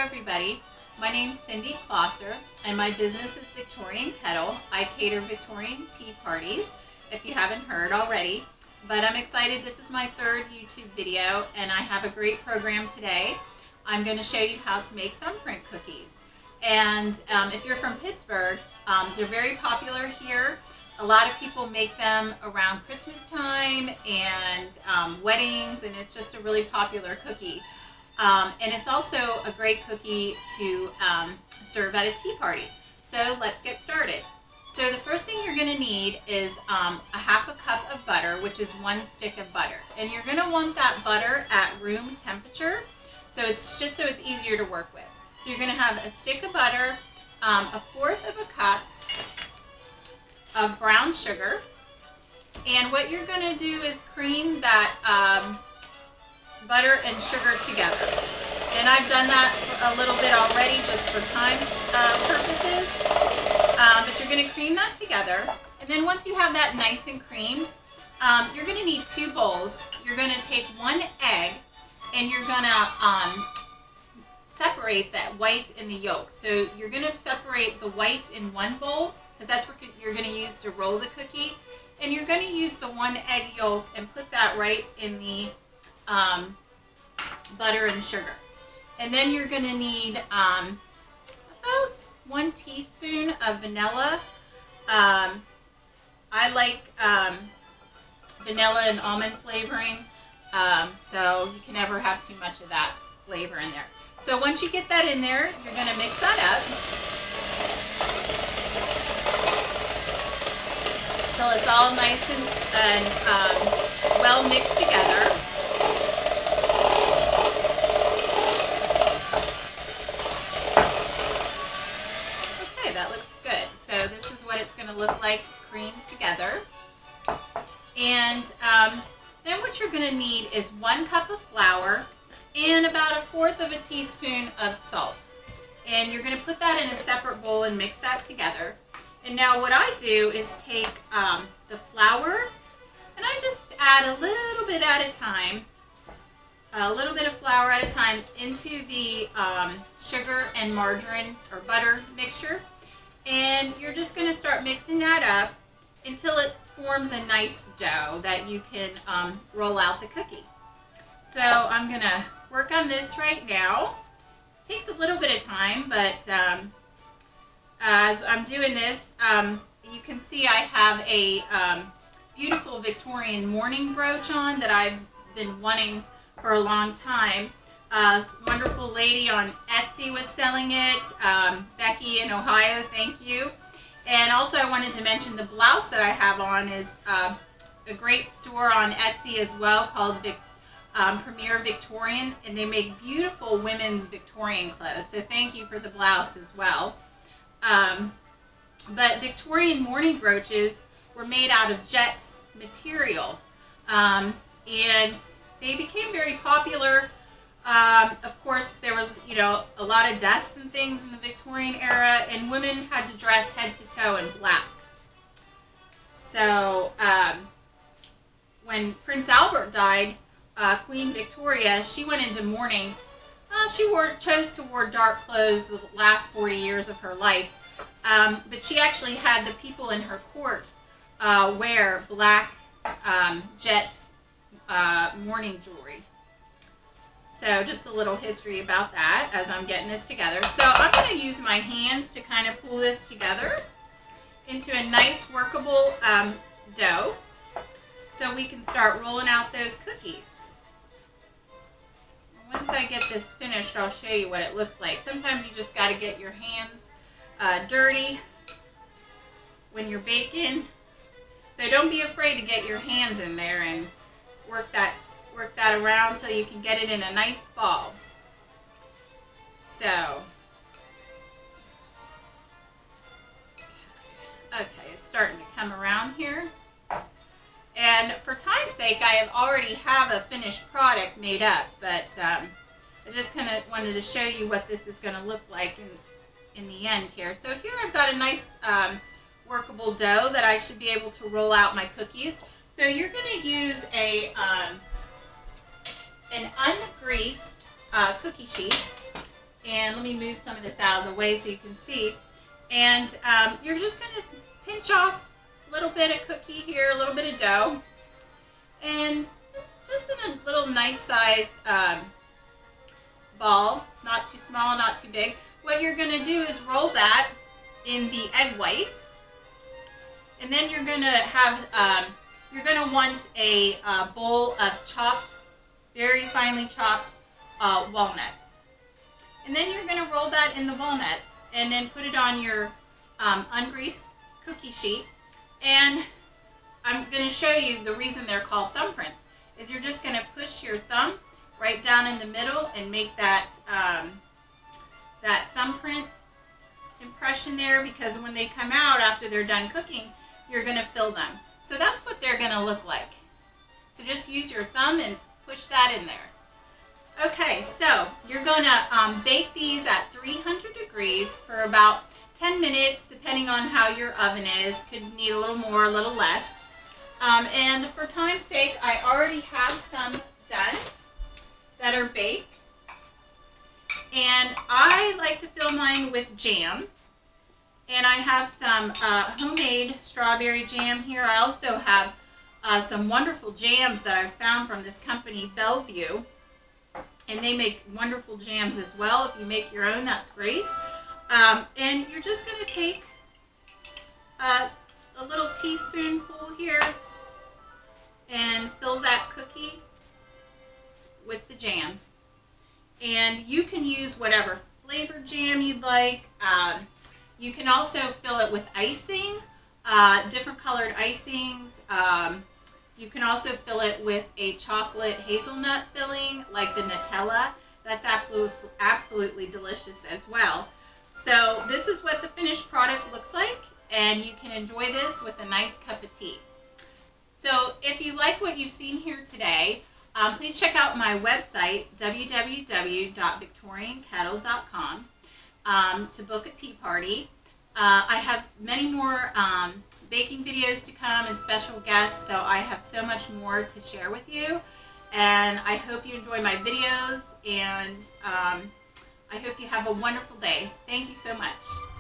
everybody. My name's Cindy Closser and my business is Victorian Kettle. I cater Victorian tea parties, if you haven't heard already. But I'm excited, this is my third YouTube video and I have a great program today. I'm going to show you how to make thumbprint cookies. And if you're from Pittsburgh, they're very popular here. A lot of people make them around Christmas time and weddings, and it's just a really popular cookie. And it's also a great cookie to serve at a tea party. So let's get started. So the first thing you're going to need is a half a cup of butter, which is 1 stick of butter. And you're going to want that butter at room temperature, so it's just so it's easier to work with. So you're going to have a stick of butter, a fourth of a cup of brown sugar, and what you're going to do is cream that butter and sugar together. And I've done that a little bit already just for time purposes, but you're going to cream that together. And then once you have that nice and creamed, you're going to need 2 bowls. You're going to take 1 egg and you're going to separate that white and the yolk. So you're going to separate the white in 1 bowl, because that's what you're going to use to roll the cookie. And you're going to use the 1 egg yolk and put that right in the butter and sugar. And then you're going to need about 1 teaspoon of vanilla. I like vanilla and almond flavoring, so you can never have too much of that flavor in there. So once you get that in there, you're going to mix that up till it's all nice and well mixed together. Okay, that looks good. So this is what it's going to look like creamed together. And then what you're going to need is 1 cup of flour and about 1/4 of a teaspoon of salt. And you're going to put that in a separate bowl and mix that together. And now what I do is take the flour and I just add a little bit at a time, a little bit of flour at a time into the sugar and margarine or butter mixture. And you're just going to start mixing that up until it forms a nice dough that you can roll out the cookie. So I'm going to work on this right now. It takes a little bit of time, but as I'm doing this, you can see I have a beautiful Victorian mourning brooch on that I've been wanting for a long time. A wonderful lady on Etsy was selling it, Becky in Ohio, thank you. And also I wanted to mention the blouse that I have on is a great store on Etsy as well called Premier Victorian, and they make beautiful women's Victorian clothes, so thank you for the blouse as well. But Victorian mourning brooches were made out of jet material, and they became very popular. Of course, there was, a lot of deaths and things in the Victorian era, and women had to dress head to toe in black. So when Prince Albert died, Queen Victoria, she went into mourning. She chose to wear dark clothes the last 40 years of her life, but she actually had the people in her court wear black jet mourning jewelry. So just a little history about that as I'm getting this together. So I'm going to use my hands to kind of pull this together into a nice workable dough so we can start rolling out those cookies. Once I get this finished, I'll show you what it looks like. Sometimes you just got to get your hands dirty when you're baking. So don't be afraid to get your hands in there and work that around till you can get it in a nice ball. So, okay, it's starting to come around here. And for time's sake, I already have a finished product made up, but I just kind of wanted to show you what this is going to look like in the end here. So here I've got a nice workable dough that I should be able to roll out my cookies. So you're going to use an ungreased cookie sheet, And let me move some of this out of the way so you can see. And you're just going to pinch off a little bit of cookie here, a little bit of dough. And just in a little nice size ball, not too small, not too big. What you're going to do is roll that in the egg white. And then you're going to have, you're going to want a bowl of chopped, very finely chopped walnuts. And then you're going to roll that in the walnuts and then put it on your ungreased cookie sheet. And I'm going to show you the reason they're called thumbprints is you're just going to push your thumb right down in the middle and make that that thumbprint impression there, because when they come out after they're done cooking, you're going to fill them. So that's what they're going to look like. So just use your thumb and push that in there. Okay, so you're going to bake these at 300 degrees for about 10 minutes, depending on how your oven is. Could need a little more, a little less. And for time's sake, I already have some done that are baked. And I like to fill mine with jam. And I have some homemade strawberry jam here. I also have some wonderful jams that I've found from this company, Bellevue. And they make wonderful jams as well. If you make your own, that's great. And you're just going to take a little teaspoonful here and fill that cookie with the jam. And you can use whatever flavored jam you'd like. You can also fill it with icing, different colored icings. You can also fill it with a chocolate hazelnut filling like the Nutella. That's absolutely delicious as well. So this is what the finished product looks like, and you can enjoy this with a nice cup of tea. So if you like what you've seen here today, please check out my website, www.victoriankettle.com, to book a tea party. I have many more baking videos to come and special guests, so I have so much more to share with you. And I hope you enjoy my videos, and I hope you have a wonderful day. Thank you so much.